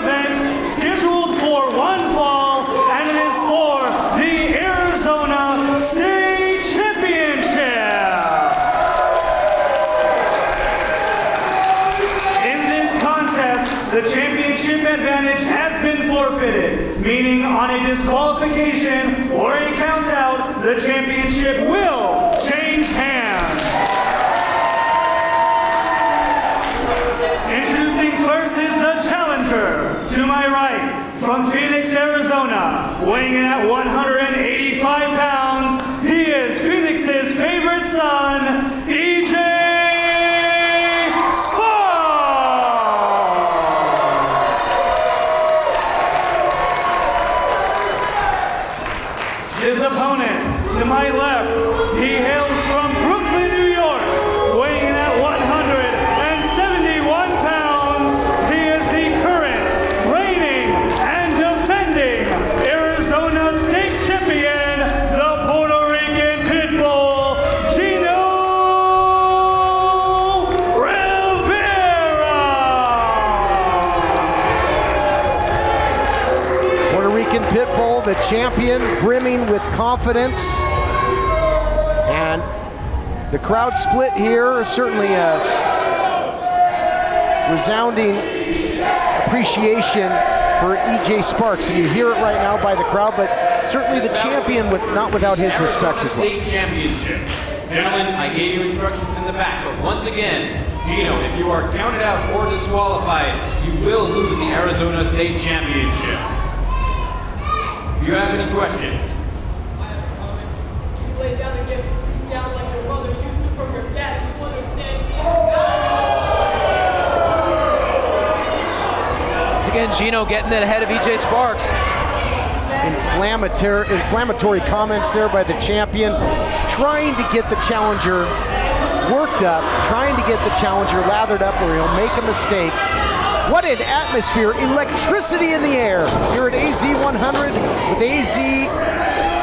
event scheduled for one fall, and it is for the Arizona State Championship. In this contest, the championship advantage has been forfeited, meaning on a disqualification or a countout, the championship will change hands. Introducing first is the challenger. To my right, from Phoenix, Arizona, weighing in at 185 pounds, he is Phoenix's favorite son, EJ Sparks. His opponent, to my left, he hails from Brooklyn, New York, weighing in at 171 pounds. He is the current, reigning, and defending Arizona State Champion, the Puerto Rican Pitbull, Gino Rivera. Puerto Rican Pitbull, the champion, brimming with confidence. And the crowd split here, certainly a resounding appreciation for EJ Sparks. And you hear it right now by the crowd, but certainly the champion, not without his respect as well. State Championship. Gentlemen, I gave you instructions in the back, but once again, Gino, if you are counted out or disqualified, you will lose the Arizona State Championship. Do you have any questions? You lay down and get beat down like your mother used to from your dad. You understand me? Once again, Gino getting it ahead of EJ Sparks. Inflammatory comments there by the champion, trying to get the challenger worked up, trying to get the challenger lathered up where he'll make a mistake. What an atmosphere, electricity in the air here at AZ 100 with AZ,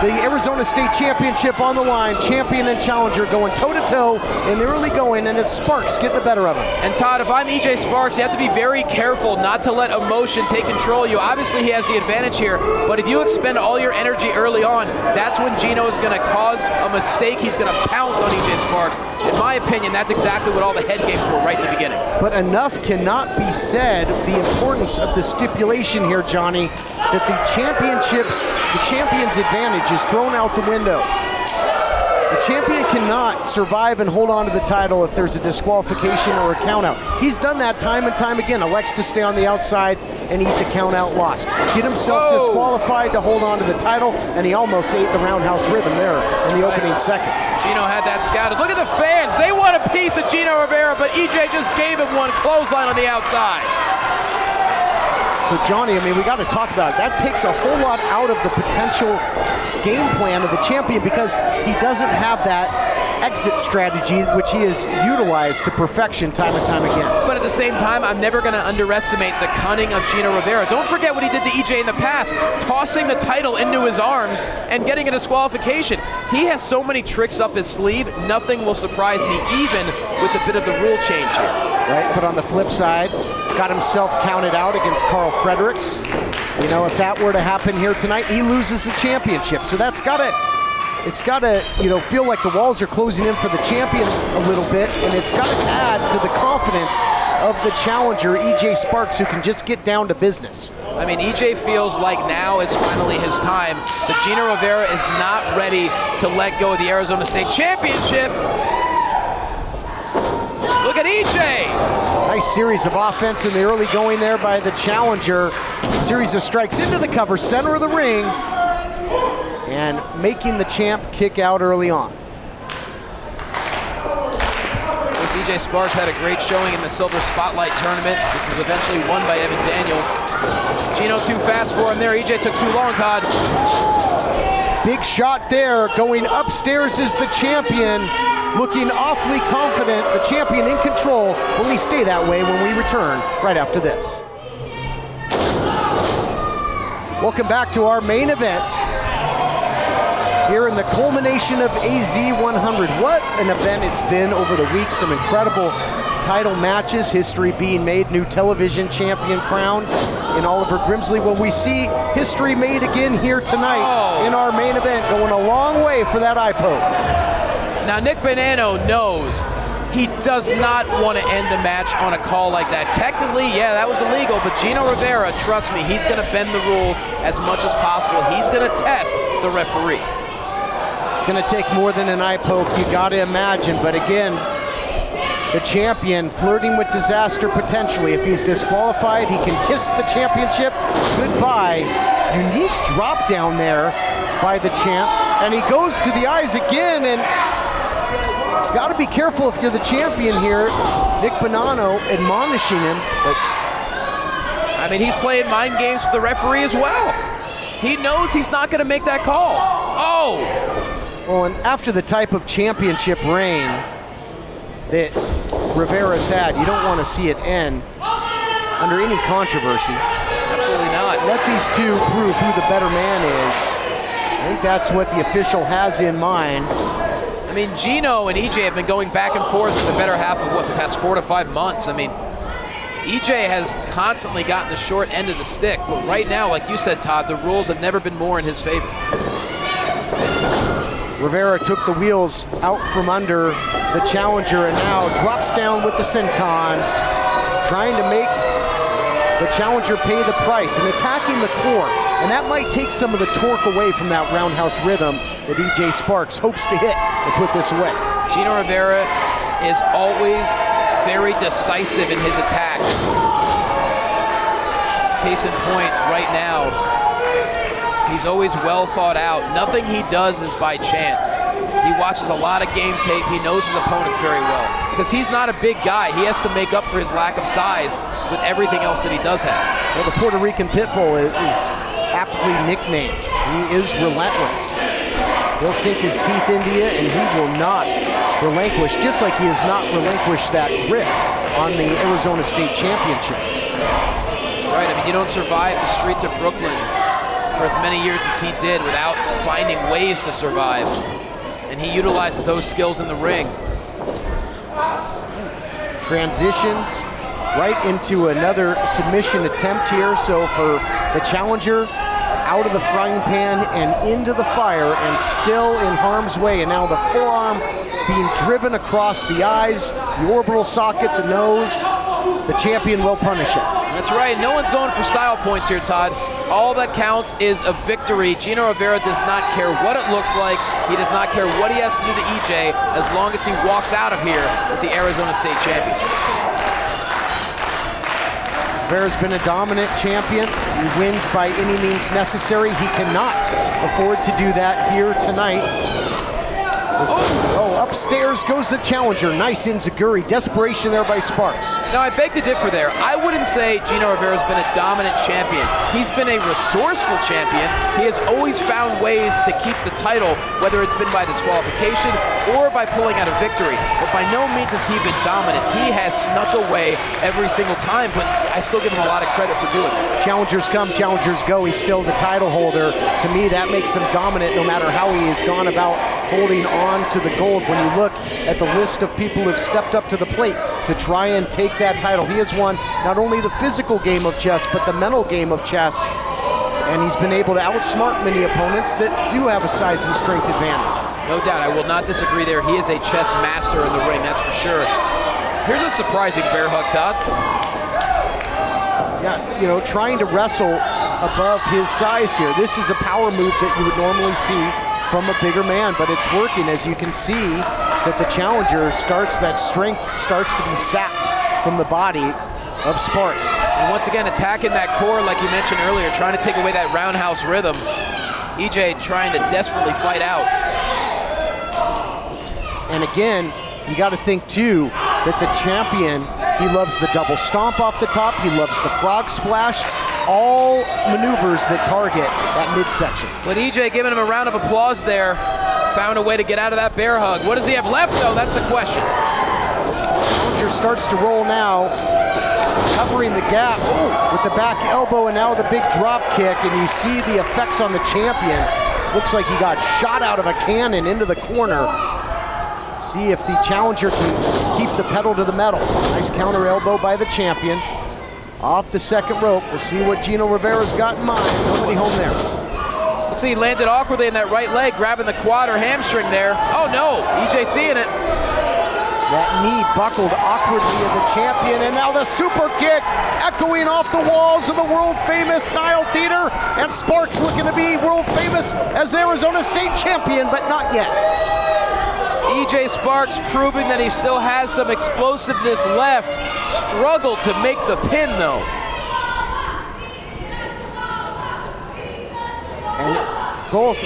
the Arizona State Championship on the line, champion and challenger going toe-to-toe in the early going, and it's Sparks getting the better of him. And Todd, if I'm EJ Sparks, you have to be very careful not to let emotion take control of you. Obviously, he has the advantage here, but if you expend all your energy early on, that's when Gino is going to cause a mistake. He's going to pounce on EJ Sparks. In my opinion, that's exactly what all the head games were right in the beginning. But enough cannot be said of the importance of the stipulation here, Johnny, that the champion's advantage is thrown out the window. The champion cannot survive and hold on to the title if there's a disqualification or a countout. He's done that time and time again, elects to stay on the outside and eat the countout loss. Get himself disqualified to hold on to the title, and he almost ate the roundhouse rhythm there in the opening seconds. Gino had that scouted. Look at the fans. They want a piece of Gino Rivera, but EJ just gave him one clothesline on the outside. So Johnny, I mean, we got to talk about it. That takes a whole lot out of the potential game plan of the champion because he doesn't have that exit strategy which he has utilized to perfection time and time again. But at the same time, I'm never going to underestimate the cunning of Gino Rivera. Don't forget what he did to EJ in the past, tossing the title into his arms and getting a disqualification. He has so many tricks up his sleeve, nothing will surprise me, even with a bit of the rule change here. Right, but on the flip side, got himself counted out against Carl Fredericks. You know, if that were to happen here tonight, he loses the championship. So that's it's gotta, you know, feel like the walls are closing in for the champion a little bit, and it's gotta add to the confidence of the challenger, EJ Sparks, who can just get down to business. I mean, EJ feels like now is finally his time, but Gino Rivera is not ready to let go of the Arizona State Championship. Look at EJ! Nice series of offense in the early going there by the challenger. Series of strikes into the cover, center of the ring, and making the champ kick out early on. This EJ Sparks had a great showing in the Silver Spotlight tournament, which was eventually won by Evan Daniels. Gino too fast for him there. EJ took too long, Todd. Big shot there. Going upstairs is the champion. Looking awfully confident. The champion in control. Will he stay that way when we return right after this? Welcome back to our main event here in the culmination of AZ 100. What an event it's been over the week. Some incredible title matches, history being made, new television champion crown in Oliver Grimsley. Well, we see history made again here tonight in our main event, going a long way for that eye poke. Now, Nick Bonanno knows he does not want to end the match on a call like that. Technically, yeah, that was illegal, but Gino Rivera, trust me, he's going to bend the rules as much as possible. He's going to test the referee. It's going to take more than an eye poke, you got to imagine, but again, the champion flirting with disaster potentially. If he's disqualified, he can kiss the championship goodbye. Unique drop down there by the champ, and he goes to the eyes again, and got to be careful if you're the champion here. Nick Bonanno admonishing him. But I mean, he's playing mind games with the referee as well. He knows he's not going to make that call. Oh! Well, and after the type of championship reign that Rivera's had, you don't want to see it end under any controversy. Absolutely not. Let these two prove who the better man is. I think that's what the official has in mind. I mean, Gino and EJ have been going back and forth for the better half of, the past 4 to 5 months. I mean, EJ has constantly gotten the short end of the stick, but right now, like you said, Todd, the rules have never been more in his favor. Rivera took the wheels out from under the challenger and now drops down with the senton, trying to make the challenger pay the price and attacking the core. And that might take some of the torque away from that roundhouse rhythm that EJ Sparks hopes to hit to put this away. Gino Rivera is always very decisive in his attack. Case in point, right now, he's always well thought out. Nothing he does is by chance. He watches a lot of game tape. He knows his opponents very well. Because he's not a big guy. He has to make up for his lack of size with everything else that he does have. Well, the Puerto Rican Pitbull is aptly nicknamed. He is relentless. He'll sink his teeth into you, and he will not relinquish, just like he has not relinquished that grip on the Arizona State Championship. That's right. I mean, you don't survive the streets of Brooklyn for as many years as he did without finding ways to survive. And he utilizes those skills in the ring. Transitions right into another submission attempt here. So for the challenger, out of the frying pan and into the fire and still in harm's way. And now the forearm being driven across the eyes, the orbital socket, the nose. The champion will punish it. That's right. No one's going for style points here, Todd. All that counts is a victory. Gino Rivera does not care what it looks like. He does not care what he has to do to EJ as long as he walks out of here with the Arizona State Championship. Rivera's been a dominant champion. He wins by any means necessary. He cannot afford to do that here tonight. Oh, upstairs goes the challenger. Nice enziguri. Desperation there by Sparks. Now, I beg to differ there. I wouldn't say Gino Rivera's been a dominant champion. He's been a resourceful champion. He has always found ways to keep the title, whether it's been by disqualification or by pulling out a victory. But by no means has he been dominant. He has snuck away every single time, but I still give him a lot of credit for doing it. Challengers come, challengers go. He's still the title holder. To me, that makes him dominant no matter how he has gone about holding on to the gold. When you look at the list of people who've stepped up to the plate to try and take that title, he has won not only the physical game of chess, but the mental game of chess. And he's been able to outsmart many opponents that do have a size and strength advantage. No doubt, I will not disagree there. He is a chess master in the ring, that's for sure. Here's a surprising bear hug, Todd. Yeah, trying to wrestle above his size here. This is a power move that you would normally see from a bigger man, but it's working. As you can see that the challenger that strength starts to be sapped from the body of Sparks. And once again, attacking that core like you mentioned earlier, trying to take away that roundhouse rhythm. EJ trying to desperately fight out. And again, you got to think too that the champion, he loves the double stomp off the top, he loves the frog splash, all maneuvers that target that midsection. With EJ giving him a round of applause there, found a way to get out of that bear hug. What does he have left though? That's the question. Challenger starts to roll now, covering the gap with the back elbow and now the big drop kick, and you see the effects on the champion. Looks like he got shot out of a cannon into the corner. See if the challenger can keep the pedal to the metal. Nice counter elbow by the champion. Off the second rope. We'll see what Gino Rivera's got in mind. Nobody home there. Let's see, he landed awkwardly in that right leg, grabbing the quad or hamstring there. Oh no, EJ seeing it. That knee buckled awkwardly of the champion, and now the super kick echoing off the walls of the world-famous Nile Theater, and Sparks looking to be world-famous as Arizona State champion, but not yet. EJ Sparks proving that he still has some explosiveness left. Struggled to make the pin though. And both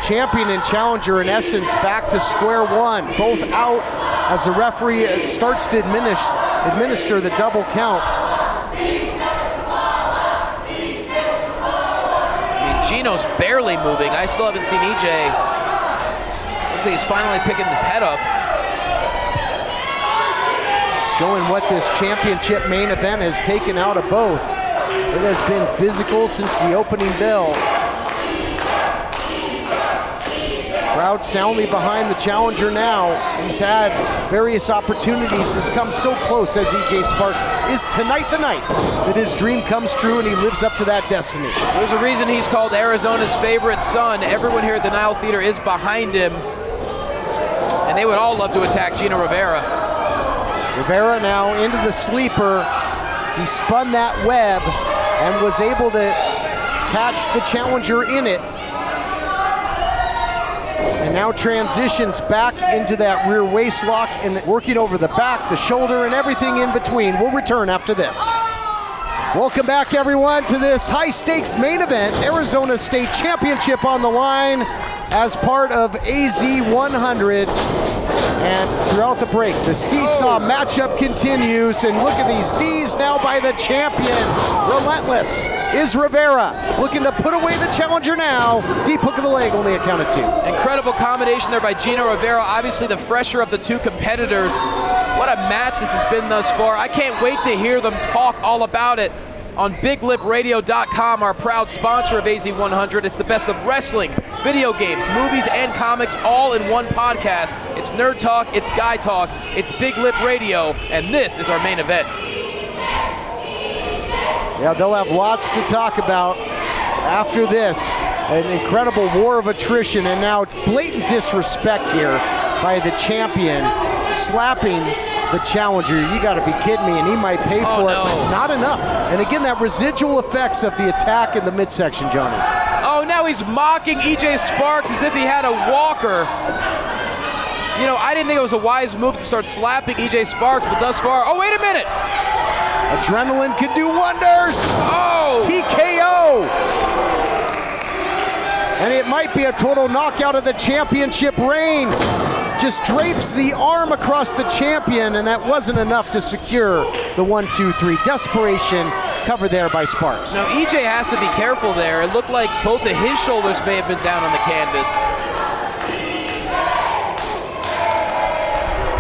champion and challenger in essence back to square one. Both out as the referee starts to administer the double count. I mean, Gino's barely moving. I still haven't seen EJ. Looks like he's finally picking his head up. Showing what this championship main event has taken out of both. It has been physical since the opening bell. Crowd soundly behind the challenger now. He's had various opportunities. Has come so close as EJ Sparks. Is tonight the night that his dream comes true and he lives up to that destiny? There's a reason he's called Arizona's favorite son. Everyone here at the Nile Theater is behind him. And they would all love to attack Gino Rivera. Rivera now into the sleeper. He spun that web and was able to catch the challenger in it. And now transitions back into that rear waist lock and working over the back, the shoulder, and everything in between. We'll return after this. Welcome back, everyone, to this high-stakes main event. Arizona State Championship on the line as part of AZ 100. And throughout the break, the seesaw matchup continues. And look at these knees now by the champion. Relentless is Rivera, looking to put away the challenger now. Deep hook of the leg, only a count of two. Incredible combination there by Gino Rivera. Obviously the fresher of the two competitors. What a match this has been thus far. I can't wait to hear them talk all about it on BigLipRadio.com, our proud sponsor of AZ 100. It's the best of wrestling, video games, movies, and comics all in one podcast. It's Nerd Talk, it's Guy Talk, it's Big Lip Radio, and this is our main event. Yeah, they'll have lots to talk about after this. An incredible war of attrition and now blatant disrespect here by the champion, slapping the challenger. You gotta be kidding me, and he might pay for it, but not enough. And again, that residual effects of the attack in the midsection, Johnny. Oh, now he's mocking EJ Sparks as if he had a walker. You know, I didn't think it was a wise move to start slapping EJ Sparks, but thus far, oh, wait a minute. Adrenaline could do wonders. Oh! TKO. And it might be a total knockout of the championship reign. Just drapes the arm across the champion, and that wasn't enough to secure the 1-2-3. Desperation covered there by Sparks. Now EJ has to be careful there. It looked like both of his shoulders may have been down on the canvas.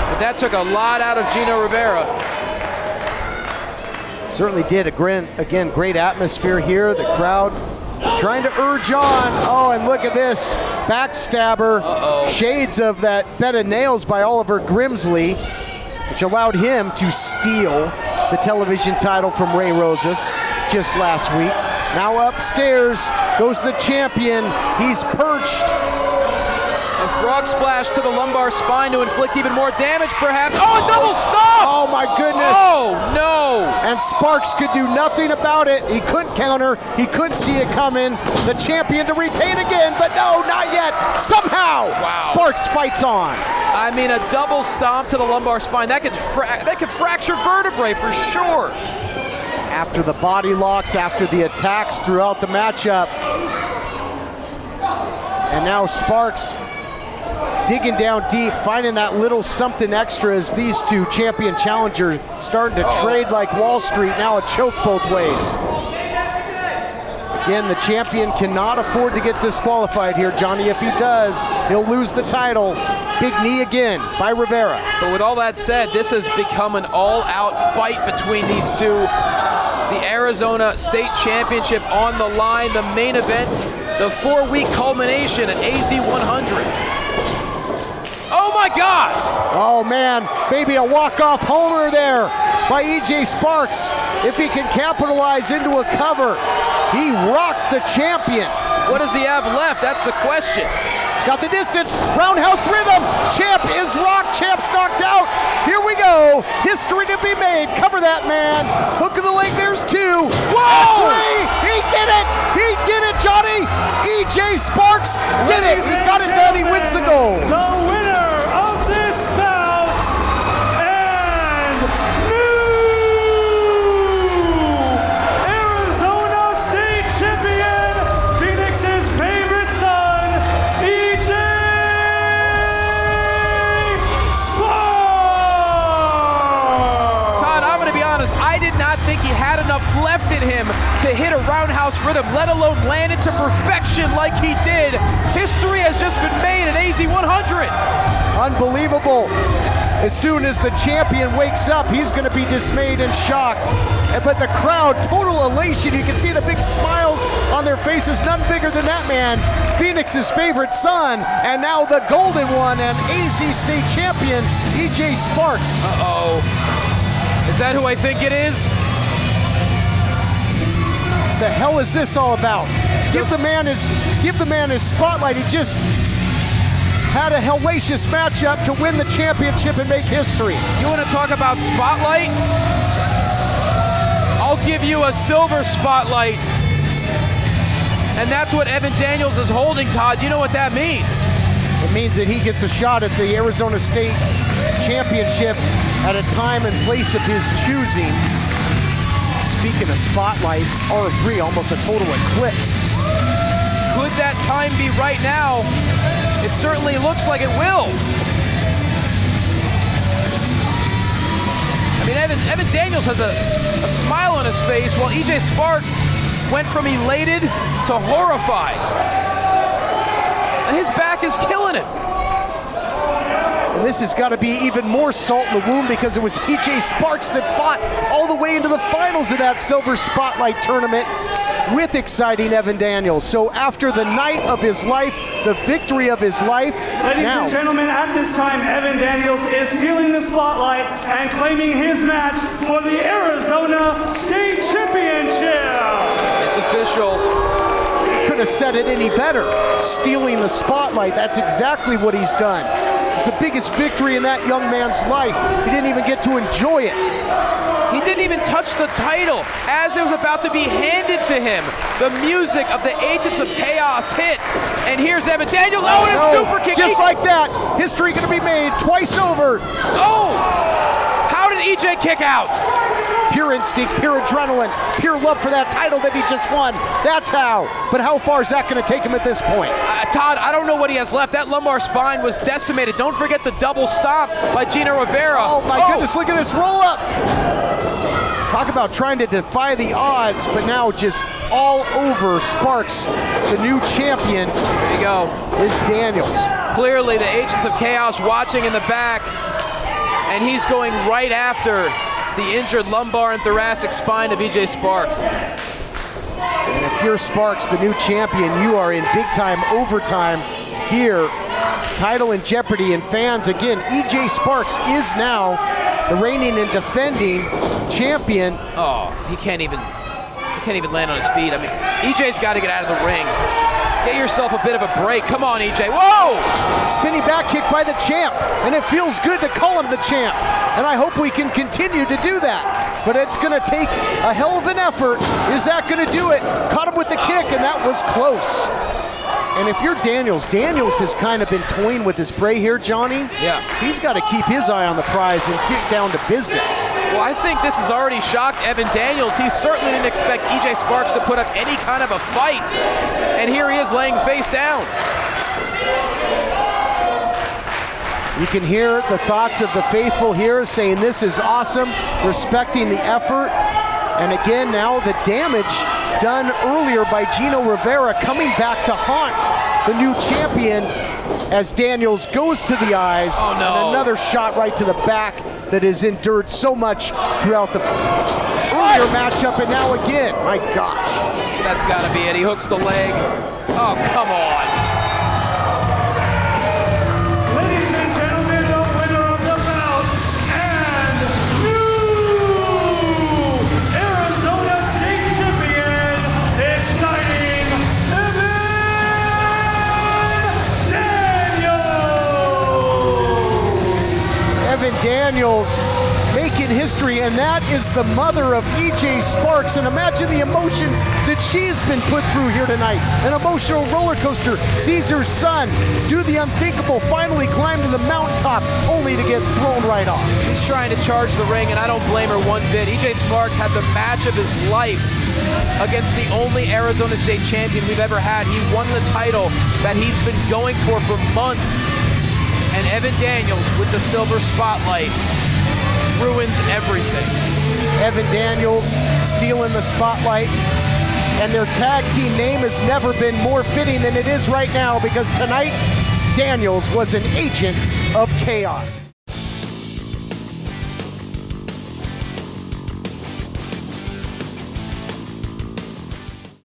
But that took a lot out of Gino Rivera. Certainly did. Again, great atmosphere here. The crowd trying to urge on. Oh, and look at this. Backstabber. Shades of that bed of nails by Oliver Grimsley, which allowed him to steal the television title from Ray Rosas just last week. Now upstairs goes the champion. He's perched. A frog splash to the lumbar spine to inflict even more damage, perhaps. Oh, a double stop! Oh, my goodness. Oh, no. And Sparks could do nothing about it. He couldn't counter. He couldn't see it coming. The champion to retain again, but no, not yet. Somehow, Sparks fights on. I mean, a double stomp to the lumbar spine. That could fracture vertebrae for sure. After the body locks, after the attacks throughout the matchup. And now Sparks digging down deep, finding that little something extra as these two champion challengers starting to trade like Wall Street. Now a choke both ways. Again, the champion cannot afford to get disqualified here, Johnny. If he does, he'll lose the title. Big knee again by Rivera. But with all that said, this has become an all-out fight between these two. The Arizona State Championship on the line, the main event, the 4-week culmination at AZ 100. Oh my God! Oh man, maybe a walk-off homer there by EJ Sparks. If he can capitalize into a cover, he rocked the champion. What does he have left? That's the question. He's got the distance, roundhouse rhythm. Champ is rocked, Champ's knocked out. Here we go, history to be made. Cover that man, hook of the leg, there's two. Whoa! Three, he did it, Johnny. EJ Sparks did it, he got it done, he wins the gold. The winner of this bout and new Arizona State champion, Phoenix's favorite son, EJ Sparks. Todd, I'm gonna be honest, I did not think he had enough left in him to hit a roundhouse rhythm, let alone land it to perfection like he did. History has just been made at AZ 100. Unbelievable. As soon as the champion wakes up, he's going to be dismayed and shocked. But the crowd, total elation. You can see the big smiles on their faces. None bigger than that man, Phoenix's favorite son, and now the golden one and AZ State champion, EJ Sparks. Uh-oh. Is that who I think it is? The hell is this all about? Give the man his spotlight. He just had a hellacious matchup to win the championship and make history. You want to talk about spotlight? I'll give you a silver spotlight. And that's what Evan Daniels is holding, Todd. You know what that means? It means that he gets a shot at the Arizona State championship at a time and place of his choosing. Speaking of spotlights, R3 almost a total eclipse. Could that time be right now? It certainly looks like it will. I mean, Evan Daniels has a smile on his face while EJ Sparks went from elated to horrified. And his back is killing him. And this has got to be even more salt in the wound because it was EJ Sparks that fought all the way into the finals of that Silver Spotlight tournament with exciting Evan Daniels. So after the night of his life, the victory of his life, Ladies and gentlemen, at this time, Evan Daniels is stealing the spotlight and claiming his match for the Arizona State Championship. It's official. Couldn't have said it any better. Stealing the spotlight, that's exactly what he's done. It's the biggest victory in that young man's life. He didn't even get to enjoy it. He didn't even touch the title as it was about to be handed to him. The music of the Agents of Chaos hit. And here's Evan Daniels. Oh, and a super kick. Just like that, history gonna be made twice over. Oh! How did EJ kick out? Pure instinct, pure adrenaline, pure love for that title that he just won. That's how. But how far is that gonna take him at this point? Todd, I don't know what he has left. That lumbar spine was decimated. Don't forget the double stomp by Gino Rivera. Oh my goodness, look at this roll up. Talk about trying to defy the odds, but now just all over Sparks, the new champion. There you go. Is Daniels. Clearly the Agents of Chaos watching in the back, and he's going right after the injured lumbar and thoracic spine of EJ Sparks. And if you're Sparks, the new champion, you are in big time overtime here. Title in jeopardy, and fans, again, EJ Sparks is now the reigning and defending champion. Oh, he can't even land on his feet. I mean, EJ's got to get out of the ring. Get yourself a bit of a break. Come on, EJ. Whoa! Spinning back kick by the champ, and it feels good to call him the champ. And I hope we can continue to do that. But it's gonna take a hell of an effort. Is that gonna do it? Caught him with the kick, and that was close. And if you're Daniels has kind of been toying with his bray here, Johnny. Yeah. He's got to keep his eye on the prize and get down to business. Well, I think this has already shocked Evan Daniels. He certainly didn't expect EJ Sparks to put up any kind of a fight. And here he is laying face down. You can hear the thoughts of the faithful here saying this is awesome, respecting the effort. And again, now the damage done earlier by Gino Rivera coming back to haunt the new champion as Daniels goes to the eyes. Oh, no. And another shot right to the back that has endured so much throughout the earlier matchup, and now again, my gosh. That's got to be it. He hooks the leg. Oh, come on. Ladies and gentlemen, Daniels making history, and that is the mother of EJ Sparks. And imagine the emotions that she's been put through here tonight. An emotional roller coaster. Sees her son do the unthinkable, finally climb to the mountaintop, only to get thrown right off. She's trying to charge the ring, and I don't blame her one bit. EJ Sparks had the match of his life against the only Arizona State champion we've ever had. He won the title that he's been going for months. And Evan Daniels with the silver spotlight ruins everything. Evan Daniels stealing the spotlight, and their tag team name has never been more fitting than it is right now, because tonight Daniels was an agent of chaos.